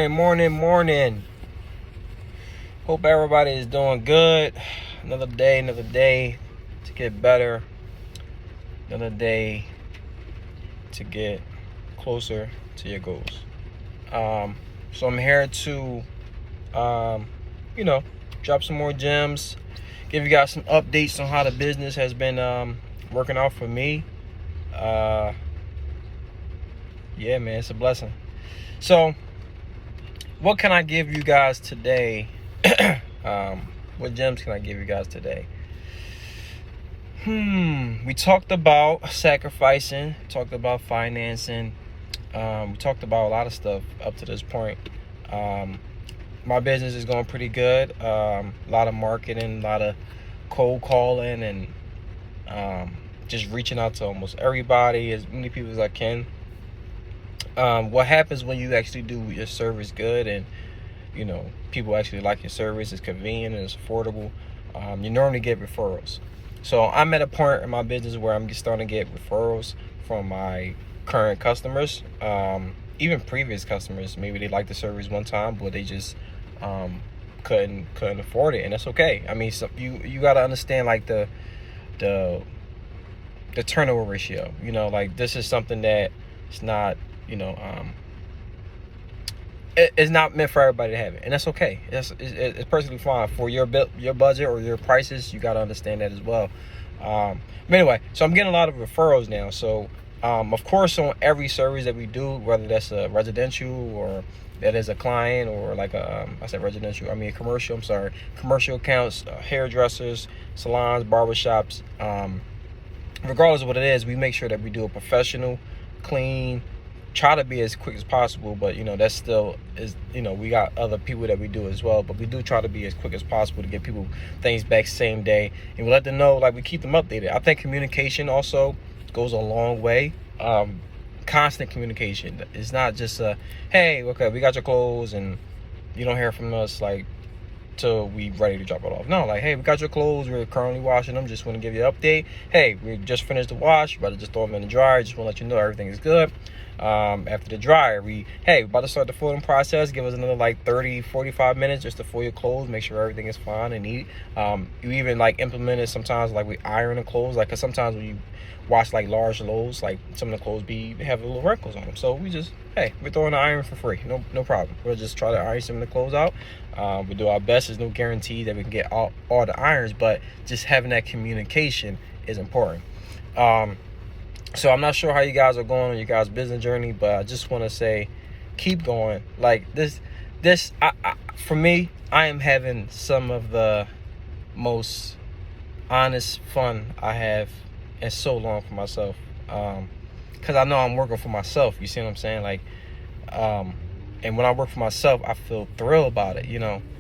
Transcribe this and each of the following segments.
Morning. Hope everybody is doing good. Another day to get better. Another day to get closer to your goals. So I'm here to, drop some more gems, give you guys some updates on how the business has been working out for me. Yeah, man, it's a blessing. So, what can I give you guys today? What gems can I give you guys today? We talked about sacrificing, talked about financing, we talked about a lot of stuff up to this point. My business is going pretty good. A lot of marketing, a lot of cold calling, and just reaching out to almost everybody, as many people as I can. What happens when you actually do your service good and people actually like your service, it's convenient and it's affordable, you normally get referrals. So I'm at a point in my business where I'm starting to get referrals from my current customers, even previous customers. Maybe they liked the service one time, but they just couldn't afford it, and that's okay. I mean, you got to understand, like, the turnover ratio. Like, this is something that it's not it's not meant for everybody to have it, and that's okay. It's perfectly fine for your budget or your prices. You got to understand that as well. But anyway, so I'm getting a lot of referrals now. So of course, on every service that we do, whether that's a residential or that is a client, or like commercial accounts, hairdressers, salons, barbershops, regardless of what it is, we make sure that we do a professional, clean, try to be as quick as possible, but that still is, we got other people that we do as well, but we do try to be as quick as possible to get people things back same day, and we let them know, like, we keep them updated. I think communication also goes a long way. Constant communication. It's not just hey, okay, we got your clothes, and you don't hear from us like till we ready to drop it off. No, like, hey, we got your clothes, we're currently washing them, just want to give you an update. Hey, we just finished the wash, about to just throw them in the dryer, just want to let you know everything is good. After the dryer, we're about to start the folding process. Give us another like 30-45 minutes just to fold your clothes, make sure everything is fine and neat. You even like implement it sometimes, like we iron the clothes, like, cause sometimes when you wash like large loads, like some of the clothes have little wrinkles on them, so we just, hey, we're throwing the iron for free, no problem. We'll just try to iron some of the clothes out. We do our best. There's no guarantee that we can get all the irons, but just having that communication is important. So I'm not sure how you guys are going on your guys' business journey, but I just want to say, keep going. Like, for me, I am having some of the most honest fun I have in so long for myself, because I know I'm working for myself. You see what I'm saying? Like, and when I work for myself, I feel thrilled about it.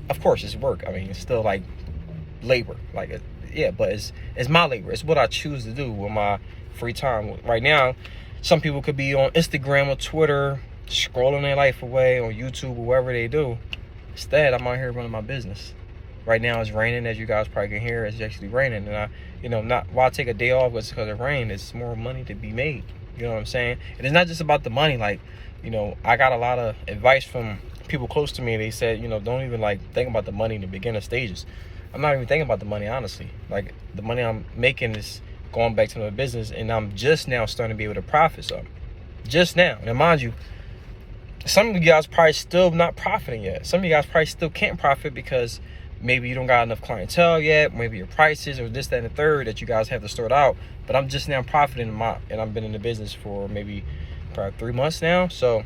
Of course, it's work. I mean, it's still like labor. Like, but it's my labor. It's what I choose to do with my free time. Right now, some people could be on Instagram or Twitter scrolling their life away, on YouTube or wherever they do. Instead, I'm out here running my business. Right now it's raining, as you guys probably can hear. It's actually raining, and not why I take a day off was because of rain. It's more money to be made. You know what I'm saying? And it's not just about the money. Like, I got a lot of advice from people close to me. They said, don't even like think about the money in the beginner stages. I'm not even thinking about the money, honestly. Like, the money I'm making is going back to my business, and I'm just now starting to be able to profit some. Just now. Now, mind you, some of you guys probably still not profiting yet. Some of you guys probably still can't profit because maybe you don't got enough clientele yet, maybe your prices or this, that, and the third that you guys have to sort out. But I'm just now profiting, and I've been in the business for maybe probably 3 months now. So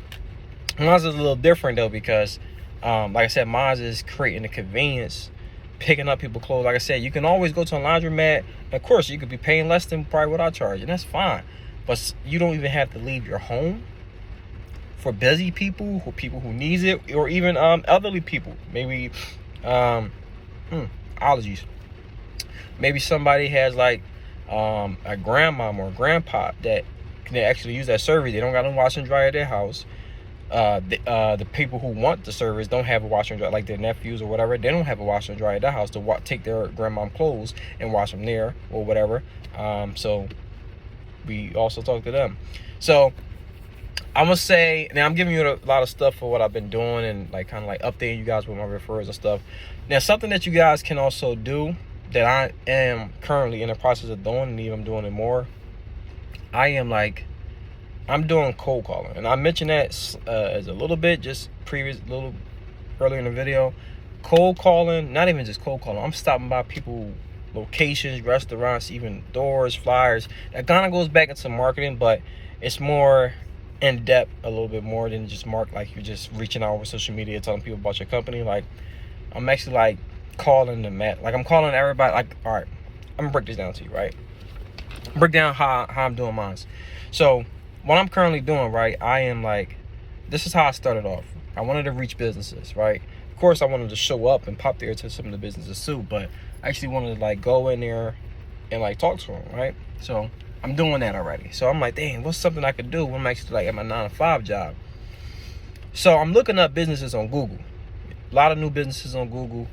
mine's is a little different though, because like I said, mine's is creating the convenience, picking up people clothes. Like I said, you can always go to a laundromat. Of course, you could be paying less than probably what I charge, and that's fine. But you don't even have to leave your home for busy people, people who needs it, or even elderly people. Maybe allergies. Maybe somebody has like a grandmom or a grandpa that can actually use that service. They don't got to wash and dry at their house. The people who want the service don't have a washer and dryer, like their nephews or whatever. They don't have a washer and dryer at their house to take their grandmom clothes and wash them there or whatever. So we also talk to them. So I'm gonna say now I'm giving you a lot of stuff for what I've been doing and like kind of like updating you guys with my referrals and stuff. Now something that you guys can also do that I am currently in the process of doing, and even I'm doing it more. I'm doing cold calling, and I mentioned that as a little bit just little earlier in the video. Cold calling, not even just cold calling. I'm stopping by people, locations, restaurants, even doors, flyers. That kind of goes back into marketing, but it's more in depth, a little bit more than just like you're just reaching out over social media, telling people about your company. Like I'm actually like calling them like I'm calling everybody. Like, all right, I'm gonna break this down to you, right? Break down how I'm doing mine. So what I'm currently doing, right, I am like, this is how I started off. I wanted to reach businesses, right? Of course I wanted to show up and pop there to some of the businesses too, but I actually wanted to like go in there and like talk to them, right? So I'm doing that already. So I'm like, dang, what's something I could do when I'm actually like at my 9-to-5 job? So I'm looking up businesses on Google. A lot of new businesses on Google.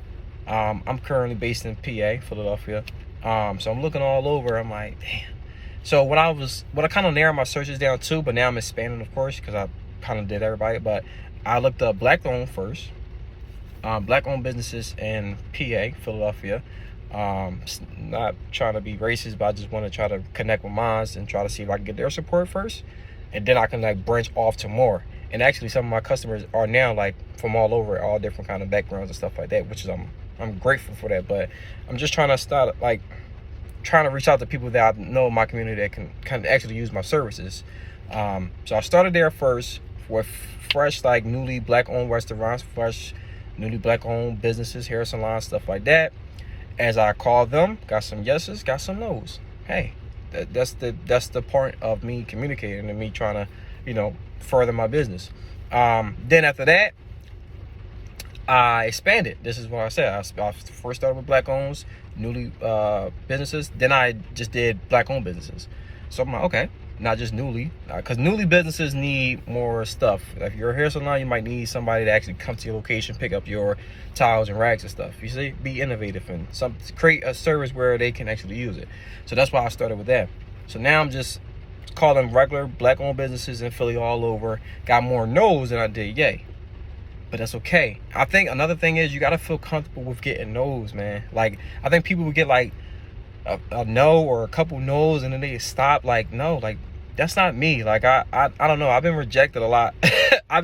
I'm currently based in PA, Philadelphia. So I'm looking all over. I'm like, damn. So what I kind of narrowed my searches down too, but now I'm expanding, of course, because I kind of did everybody. But I looked up black-owned first. Black-owned businesses in PA, Philadelphia. Not trying to be racist, but I just want to try to connect with mine and try to see if I can get their support first, and then I can like branch off to more. And actually, some of my customers are now like from all over, all different kind of backgrounds and stuff like that, which is I'm grateful for that. But I'm just trying to start like trying to reach out to people that I know in my community that can kind of actually use my services. So I started there first with fresh, like newly black-owned restaurants, fresh, newly black-owned businesses, hair salons, stuff like that. As I called them, got some yeses, got some nos. Hey, that's the part of me communicating and me trying to, further my business. Then after that, I expanded. This is what I said. I first started with black-owned, newly businesses. Then I just did black-owned businesses. So I'm like, okay, not just newly, because newly businesses need more stuff. If you're a hair salon, you might need somebody to actually come to your location, pick up your towels and rags and stuff. You see, be innovative and create a service where they can actually use it. So that's why I started with that. So now I'm just calling regular black-owned businesses in Philly all over. Got more no's than I did yay, but that's okay. I think another thing is you got to feel comfortable with getting no's, man. Like I think people would get like a no or a couple no's and then they stop. Like, no, like that's not me. Like I don't know, I've been rejected a lot. I've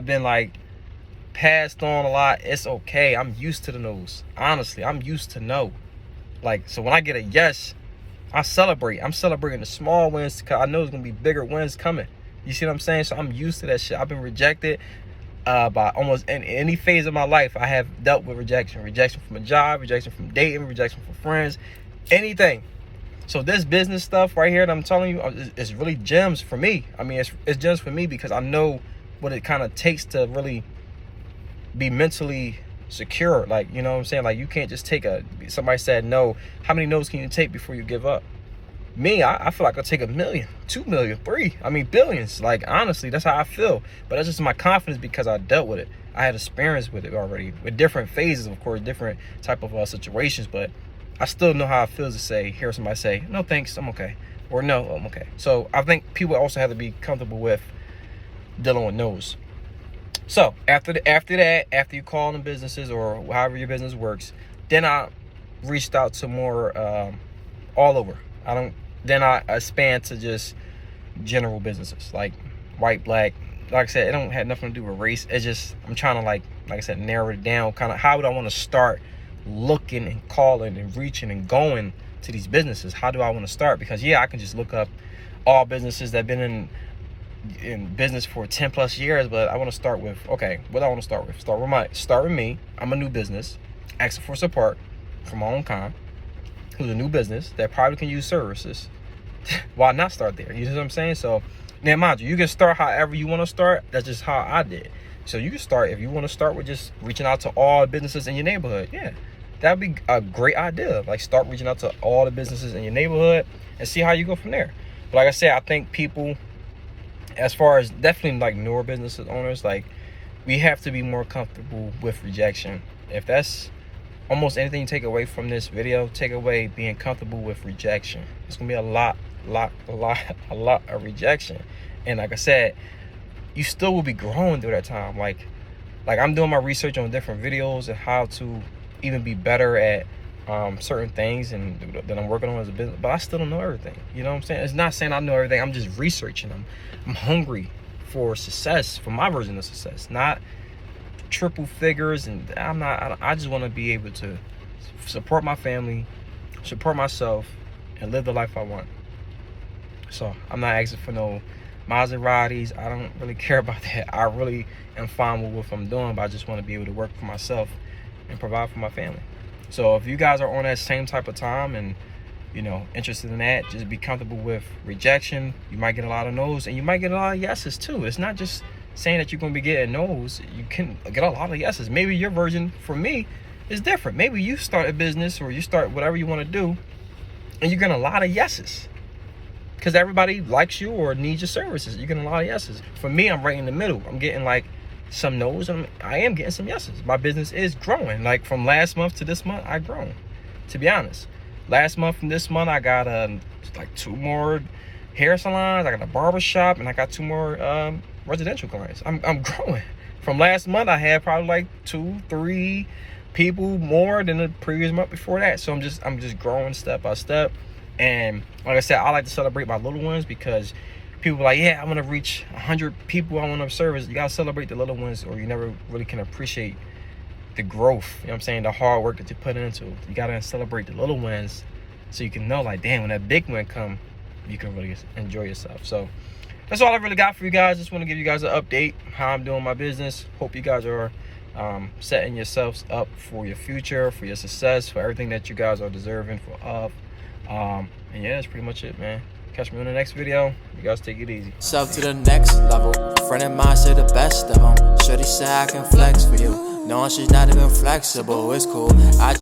been like passed on a lot. It's okay. I'm used to the no's. Honestly, I'm used to no. Like, so when I get a yes, I celebrate. I'm celebrating the small wins because I know there's gonna be bigger wins coming. You see what I'm saying? So I'm used to that shit. I've been rejected by almost in any phase of my life. I have dealt with rejection from a job, rejection from dating, rejection from friends, anything. So this business stuff right here that I'm telling you is really gems for me. I mean, it's gems for me because I know what it kind of takes to really be mentally secure. Like, you know what I'm saying? Like, you can't just take somebody said no. How many no's can you take before you give up? Me, I feel like I'll take 1 million, 2 million, 3. I mean, billions. Like, honestly, that's how I feel. But that's just my confidence because I dealt with it. I had experience with it already, with different phases, of course, different type of situations. But I still know how it feels to hear somebody say, no, thanks, I'm okay. Or no, I'm okay. So I think people also have to be comfortable with dealing with no's. So after you call them businesses or however your business works, then I reached out to more all over. Then I expand to just general businesses like white, black. Like I said, it don't have nothing to do with race. It's just I'm trying to like I said, narrow it down. Kind of how would I want to start looking and calling and reaching and going to these businesses? How do I want to start? Because I can just look up all businesses that have been in business for 10 plus years, but I want to start with, okay, what I want to start with? Start with me. I'm a new business, asking for support from my own kind, who's a new business that probably can use services. Why not start there? You know what I'm saying? So now, mind you can start however you want to start. That's just how I did. So you can start, if you want to start with just reaching out to all businesses in your neighborhood. Yeah, that'd be a great idea. Like, start reaching out to all the businesses in your neighborhood and see how you go from there. But like I said, I think people, as far as definitely like newer business owners, like we have to be more comfortable with rejection. If that's almost anything you take away from this video, take away being comfortable with rejection. It's gonna be a lot of rejection. And like I said, you still will be growing through that time. Like I'm doing my research on different videos and how to even be better at certain things and that I'm working on as a business, but I still don't know everything. You know what I'm saying? It's not saying I know everything. I'm just researching them. I'm hungry for success, for my version of success, not triple figures. And I just want to be able to support my family, support myself, and live the life I want. So I'm not asking for no Maseratis. I don't really care about that. I really am fine with what I'm doing, but I just want to be able to work for myself and provide for my family. So if you guys are on that same type of time and, you know, interested in that, just be comfortable with rejection. You might get a lot of no's and you might get a lot of yeses too. It's not just saying that you're going to be getting no's. You can get a lot of yeses. Maybe your version, for me, is different. Maybe you start a business or you start whatever you want to do and you're getting a lot of yeses because everybody likes you or needs your services. You're getting a lot of yeses. For me, I'm right in the middle. I'm getting like some no's and I am getting some yeses. My business is growing. Like from last month to this month, I've grown, to be honest. Last month and this month, I got like 2 more hair salons. I got a barber shop and I got 2 more residential clients. I'm growing. From last month, I had probably like 2-3 people more than the previous month before that. So I'm just growing step by step. And like I said, I like to celebrate my little ones because people are like, yeah, I want to reach 100 people I want to service. You got to celebrate the little ones or you never really can appreciate the growth. You know what I'm saying? The hard work that you put into it. You got to celebrate the little ones so you can know like, damn, when that big one come, you can really enjoy yourself. So that's all I really got for you guys. Just want to give you guys an update how I'm doing my business. Hope you guys are setting yourselves up for your future, for your success, for everything that you guys are deserving of. And yeah, that's pretty much it, man. Catch me on the next video. You guys take it easy. Self to the next level. Friend of mine say the best of them. Shorty say I can flex for you. Knowing she's not even flexible, it's cool.